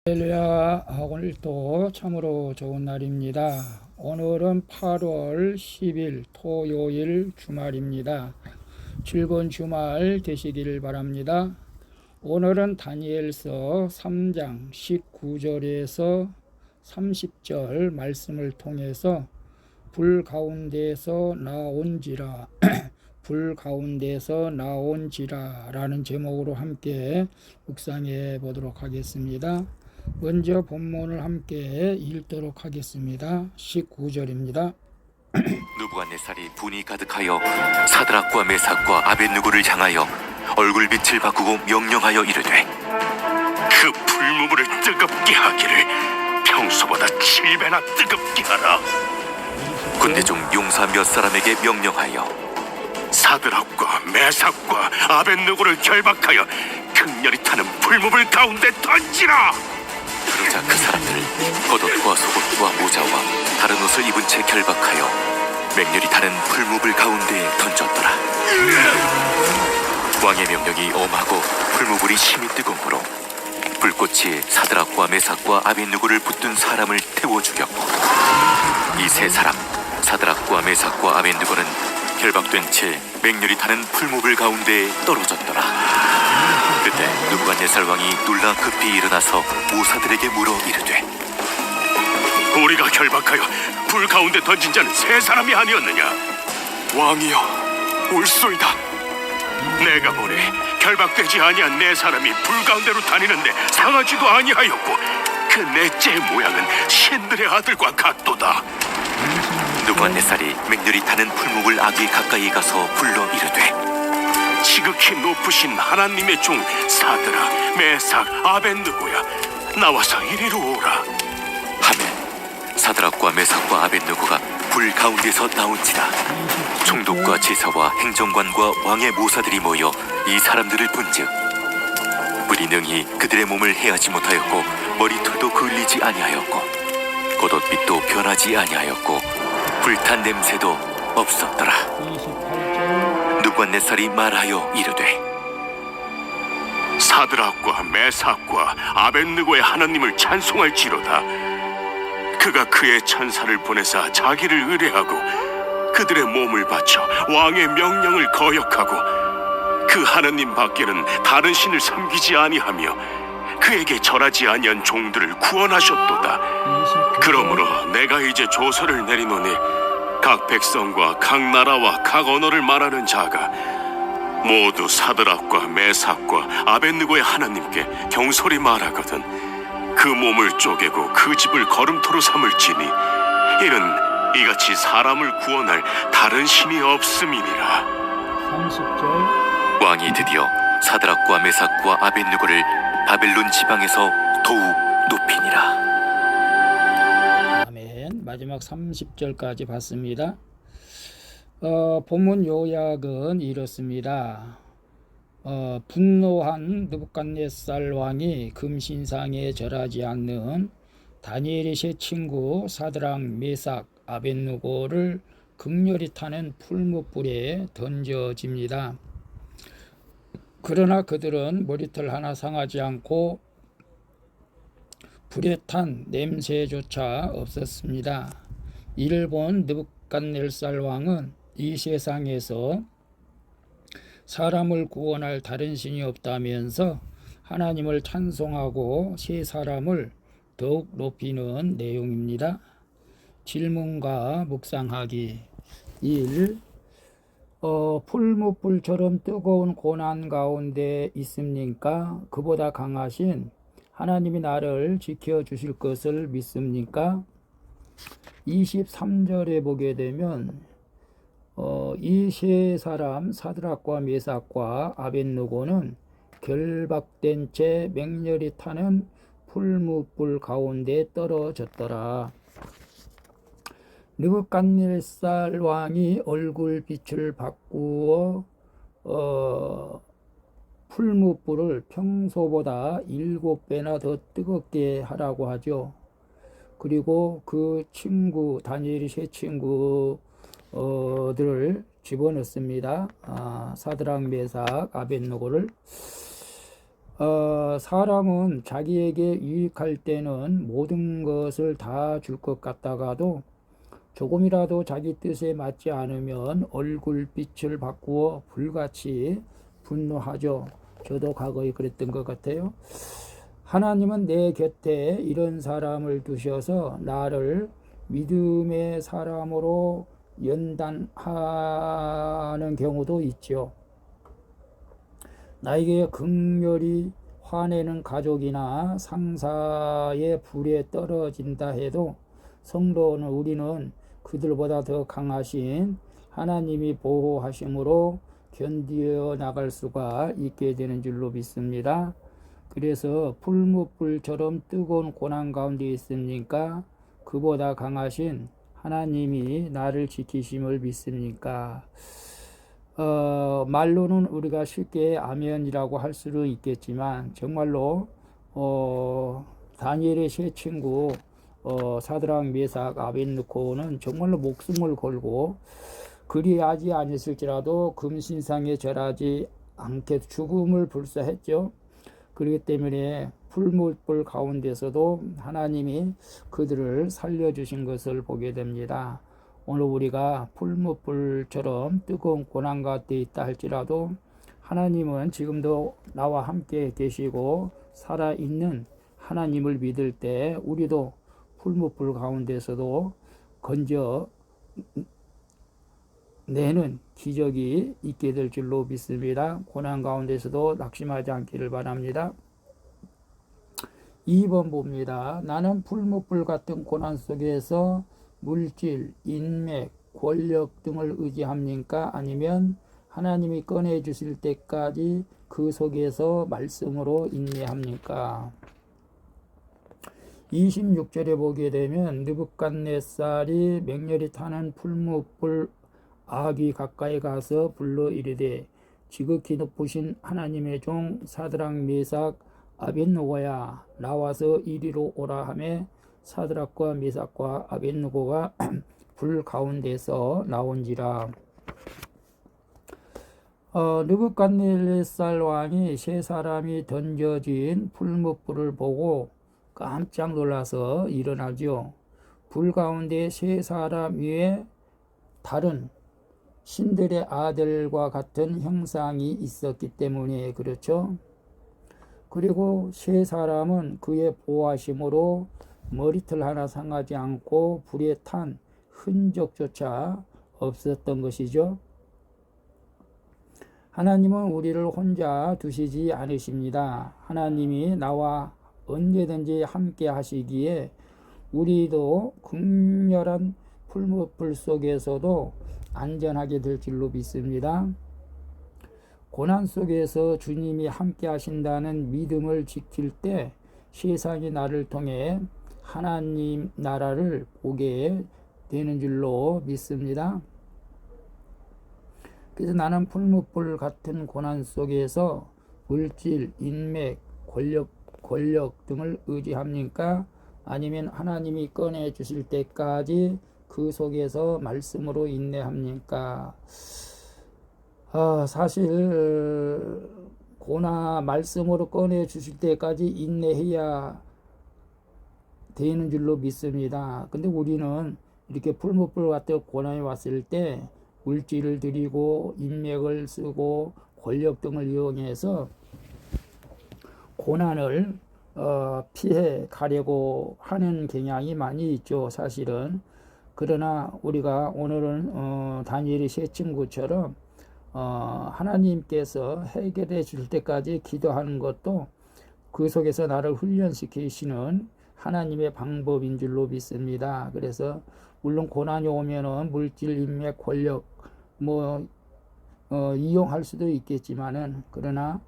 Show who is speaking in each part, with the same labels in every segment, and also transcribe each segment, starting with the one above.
Speaker 1: 할렐루야. 오늘도 참으로 좋은 날입니다. 오늘은 8월 10일 토요일 주말입니다. 즐거운 주말 되시길 바랍니다. 오늘은 다니엘서 3장 19절에서 30절 말씀을 통해서 불 가운데서 나온지라 불 가운데서 나온지라 라는 제목으로 함께 묵상해 보도록 하겠습니다. 먼저 본문을 함께 읽도록 하겠습니다. 19절입니다.
Speaker 2: 느부갓네살이 분이 가득하여 사드락과 메삭과 아벳느고를 향하여 얼굴빛을 바꾸고 명령하여 이르되, 그 풀무불을 뜨겁게 하기를 평소보다 7배나 뜨겁게 하라. 군대 중 용사 몇 사람에게 명령하여 사드락과 메삭과 아벳느고를 결박하여 극렬히 타는 풀무불 가운데 던지라. 그러자 그 사람들을 겉옷과 속옷과 모자와 다른 옷을 입은 채 결박하여 맹렬히 타는 풀무불 가운데에 던졌더라. 왕의 명령이 엄하고 풀무불이 심히 뜨거우므로 불꽃이 사드락과 메삭과 아벳느고를 붙든 사람을 태워 죽였고, 이 세 사람 사드락과 메삭과 아벳느고는 결박된 채 맹렬히 타는 풀무불 가운데에 떨어졌더라. 그때 느부갓네살 왕이 놀라 급히 일어나서 모사들에게 물어 이르되, 우리가 결박하여 불 가운데 던진 자는 세 사람이 아니었느냐? 왕이여, 옳소이다. 내가 보니 결박되지 아니한 네 사람이 불 가운데로 다니는데 상하지도 아니하였고, 그 넷째의 모양은 신들의 아들과 같도다. 느부갓네살이 맹렬히 타는 풀무불 아귀 가까이 가서 불러 이르되, 지극히 높으신 하나님의 종 사드락, 메삭, 아벳느고야, 나와서 이리로 오라 하매 사드락과 메삭과 아벳느고가 불 가운데서 나온지라. 총독과 제사와 행정관과 왕의 모사들이 모여 이 사람들을 본즉 불이 능히 그들의 몸을 해하지 못하였고, 머리털도 그을리지 아니하였고, 겉옷빛도 변하지 아니하였고, 불탄 냄새도 없었더라. 느부갓네살이 말하여 이르되, 사드락과 메삭과 아벳느고의 하나님을 찬송할지로다. 그가 그의 천사를 보내사 자기를 의뢰하고 그들의 몸을 바쳐 왕의 명령을 거역하고 그 하나님 밖에는 다른 신을 섬기지 아니하며 그에게 절하지 아니한 종들을 구원하셨도다. 그러므로 내가 이제 조서를 내리노니 각 백성과 각 나라와 각 언어를 말하는 자가 모두 사드락과 메삭과 아벳느고의 하나님께 경솔히 말하거든 그 몸을 쪼개고 그 집을 거름토로 삼을지니 이는 이같이 사람을 구원할 다른 신이 없음이니라.
Speaker 1: 30절.
Speaker 2: 왕이 드디어 사드락과 메삭과 아벳느고를 바벨론 지방에서 더욱 높이니라.
Speaker 1: 아멘. 마지막 30절까지 봤습니다. 본문 요약은 이렇습니다. 분노한 느부갓네살 왕이 금신상에 절하지 않는 다니엘의 세 친구 사드락, 메삭, 아벳느고를 극렬히 타는 풀무불에 던져집니다. 그러나 그들은 머리털 하나 상하지 않고 불에 탄 냄새조차 없었습니다. 이를 본 느부갓네살 왕은 이 세상에서 사람을 구원할 다른 신이 없다면서 하나님을 찬송하고 세 사람을 더욱 높이는 내용입니다. 질문과 묵상하기 1. 풀무불처럼 뜨거운 고난 가운데 있습니까? 그보다 강하신 하나님이 나를 지켜주실 것을 믿습니까? 23절에 보게 되면 이 세 사람 사드락과 메삭과 아벳느고는 결박된 채 맹렬히 타는 풀무불 가운데 떨어졌더라. 느부갓네살 왕이 얼굴빛을 바꾸어 풀무불을 평소보다 7배나 더 뜨겁게 하라고 하죠. 그리고 그 친구 다니엘의 세 친구들을 집어넣습니다. 사드락, 메삭, 아벳느고를 사람은 자기에게 유익할 때는 모든 것을 다 줄 것 같다가도 조금이라도 자기 뜻에 맞지 않으면 얼굴빛을 바꾸어 불같이 분노하죠. 저도 과거에 그랬던 것 같아요. 하나님은 내 곁에 이런 사람을 두셔서 나를 믿음의 사람으로 연단하는 경우도 있죠. 나에게 극렬히 화내는 가족이나 상사의 불에 떨어진다 해도 성도는 우리는 그들보다 더 강하신 하나님이 보호하심으로 견디어 나갈 수가 있게 되는 줄로 믿습니다. 그래서 풀무불처럼 뜨거운 고난 가운데 있습니까? 그보다 강하신 하나님이 나를 지키심을 믿습니까? 말로는 우리가 쉽게 아멘이라고 할 수도 있겠지만 정말로 다니엘의 세 친구 사드락 메삭 아벳느고는 정말로 목숨을 걸고 그리하지 아니었을지라도 금신상에 절하지 않게 죽음을 불사했죠. 그렇기 때문에 풀무불 가운데서도 하나님이 그들을 살려주신 것을 보게 됩니다. 오늘 우리가 풀무불처럼 뜨거운 고난 가운데 있다 할지라도 하나님은 지금도 나와 함께 계시고 살아있는 하나님을 믿을 때 우리도 풀무불 가운데서도 건져 내는 기적이 있게 될 줄로 믿습니다. 고난 가운데서도 낙심하지 않기를 바랍니다. 2번 봅니다. 나는 풀무불 같은 고난 속에서 물질, 인맥, 권력 등을 의지합니까? 아니면 하나님이 꺼내 주실 때까지 그 속에서 말씀으로 인내합니까? 26절에 보게 되면 느부갓네살이 맹렬히 타는 풀무불 아귀 가까이 가서 불러 이르되 지극히 높으신 하나님의 종 사드락 메삭 아벳느고야 나와서 이리로 오라 하매 사드락과 메삭과 아벳느고가 불 가운데서 나온지라. 느부갓네살 왕이 세 사람이 던져진 풀무불을 보고 깜짝 놀라서 일어나죠. 불 가운데 세 사람 위에 다른 신들의 아들과 같은 형상이 있었기 때문에 그렇죠. 그리고 세 사람은 그의 보호하심으로 머리털 하나 상하지 않고 불에 탄 흔적조차 없었던 것이죠. 하나님은 우리를 혼자 두시지 않으십니다. 하나님이 나와 언제든지 함께 하시기에 우리도 극렬한 풀무불 속에서도 안전하게 될 줄로 믿습니다. 고난 속에서 주님이 함께 하신다는 믿음을 지킬 때 세상이 나를 통해 하나님 나라를 보게 되는 줄로 믿습니다. 그래서 나는 풀무불 같은 고난 속에서 물질, 인맥, 권력 등을 의지합니까? 아니면 하나님이 꺼내 주실 때까지 그 속에서 말씀으로 인내합니까? 사실 고난 말씀으로 꺼내 주실 때까지 인내해야 되는 줄로 믿습니다. 근데 우리는 이렇게 풀무불 같은 고난이 왔을 때 물질을 드리고 인맥을 쓰고 권력 등을 이용해서 고난을 피해 가려고 하는 경향이 많이 있죠, 사실은. 그러나 우리가 오늘은 다니엘의 세 친구처럼 하나님께서 해결해 줄 때까지 기도하는 것도 그 속에서 나를 훈련시키시는 하나님의 방법인 줄로 믿습니다. 그래서 물론 고난이 오면은 물질, 인맥, 권력 이용할 수도 있겠지만은 그러나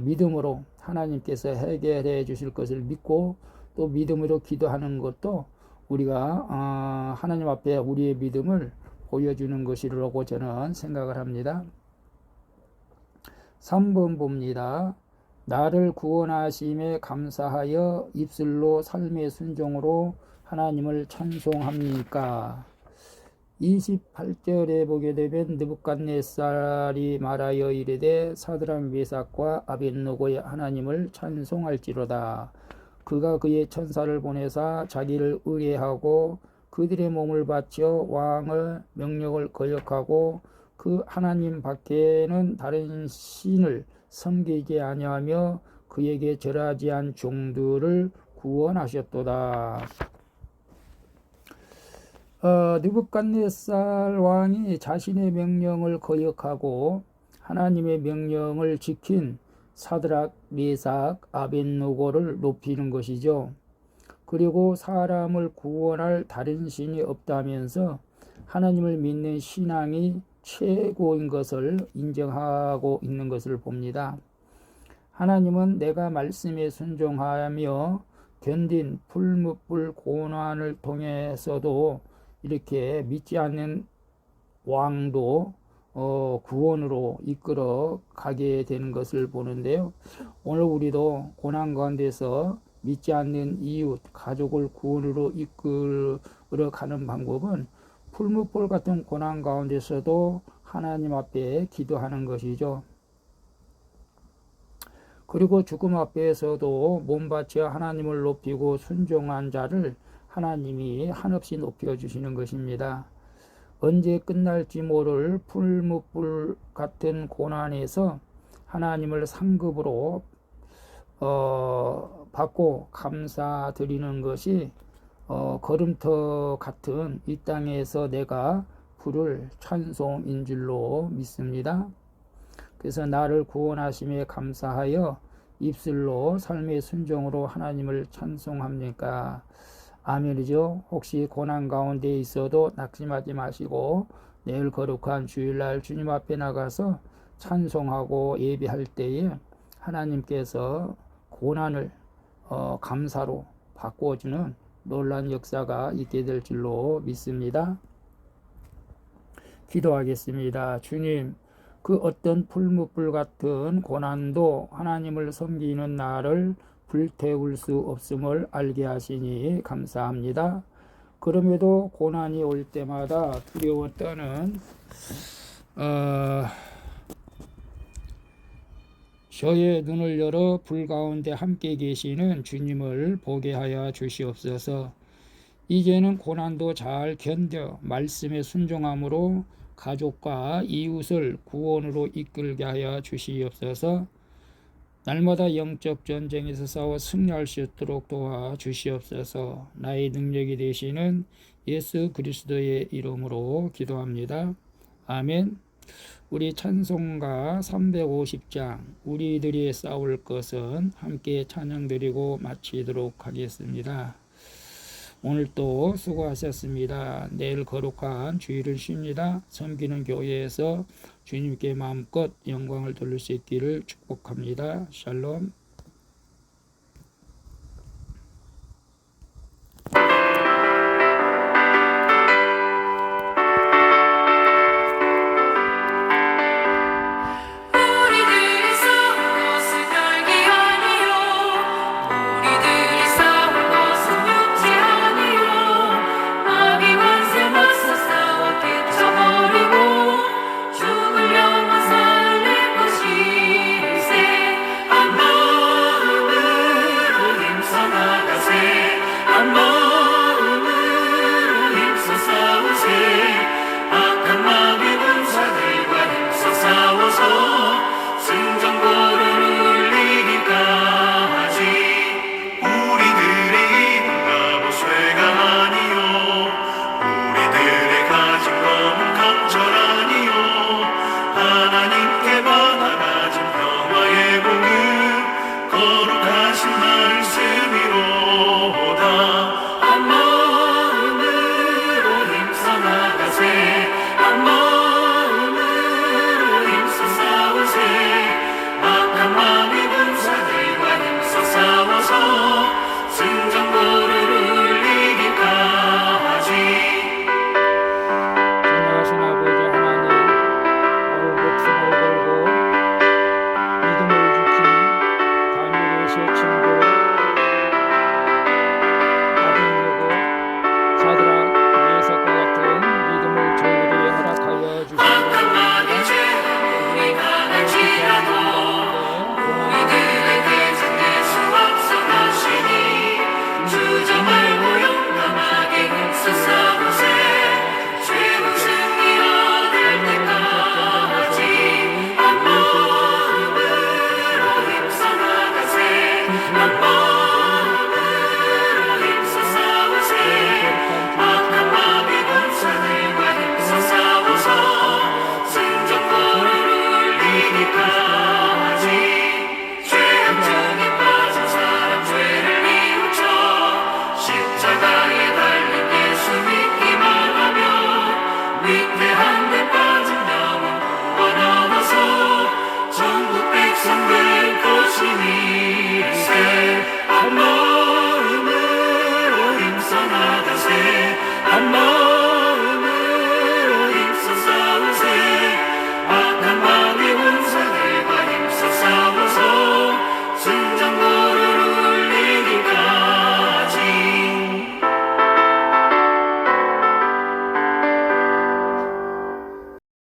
Speaker 1: 믿음으로 하나님께서 해결해 주실 것을 믿고 또 믿음으로 기도하는 것도 우리가 하나님 앞에 우리의 믿음을 보여주는 것이라고 저는 생각을 합니다. 3번 봅니다. 나를 구원하심에 감사하여 입술로 삶의 순종으로 하나님을 찬송합니까? 28절에 보게 되면 느부갓네살이 말하여 이르되 사드락 메삭과 아벳느고의 하나님을 찬송할지로다. 그가 그의 천사를 보내사 자기를 의뢰하고 그들의 몸을 바쳐 왕의 명령을 거역하고 그 하나님 밖에는 다른 신을 섬기지 아니하며 그에게 절하지 않은 종들을 구원하셨도다. 느부갓네살 왕이 자신의 명령을 거역하고 하나님의 명령을 지킨 사드락, 메삭, 아벳느고를 높이는 것이죠. 그리고 사람을 구원할 다른 신이 없다면서 하나님을 믿는 신앙이 최고인 것을 인정하고 있는 것을 봅니다. 하나님은 내가 말씀에 순종하며 견딘 풀무불 고난을 통해서도 이렇게 믿지 않는 왕도 구원으로 이끌어 가게 되는 것을 보는데요. 오늘 우리도 고난 가운데서 믿지 않는 이웃, 가족을 구원으로 이끌어 가는 방법은 풀무불 같은 고난 가운데서도 하나님 앞에 기도하는 것이죠. 그리고 죽음 앞에서도 몸바쳐 하나님을 높이고 순종한 자를 하나님이 한없이 높여주시는 것입니다. 언제 끝날지 모를 풀무불 같은 고난에서 하나님을 상급으로 받고 감사드리는 것이 걸음터 같은 이 땅에서 내가 부를 찬송인 줄로 믿습니다. 그래서 나를 구원하심에 감사하여 입술로 삶의 순종으로 하나님을 찬송합니까? 아멘이죠. 혹시 고난 가운데 있어도 낙심하지 마시고 내일 거룩한 주일날 주님 앞에 나가서 찬송하고 예배할 때에 하나님께서 고난을 감사로 바꿔주는 놀라운 역사가 있게 될 줄로 믿습니다. 기도하겠습니다. 주님, 그 어떤 풀무불 같은 고난도 하나님을 섬기는 나를 불태울 수 없음을 알게 하시니 감사합니다. 그럼에도 고난이 올 때마다 두려워 떠는 저의 눈을 열어 불 가운데 함께 계시는 주님을 보게 하여 주시옵소서. 이제는 고난도 잘 견뎌 말씀에 순종함으로 가족과 이웃을 구원으로 이끌게 하여 주시옵소서. 날마다 영적 전쟁에서 싸워 승리할 수 있도록 도와주시옵소서. 나의 능력이 되시는 예수 그리스도의 이름으로 기도합니다. 아멘. 우리 찬송가 350장 우리들이 싸울 것은 함께 찬양드리고 마치도록 하겠습니다. 오늘도 수고하셨습니다. 내일 거룩한 주일을 쉽니다. 섬기는 교회에서 주님께 마음껏 영광을 돌릴 수 있기를 축복합니다. 샬롬.
Speaker 3: 한 마음으로 힘써 나가세 한 마음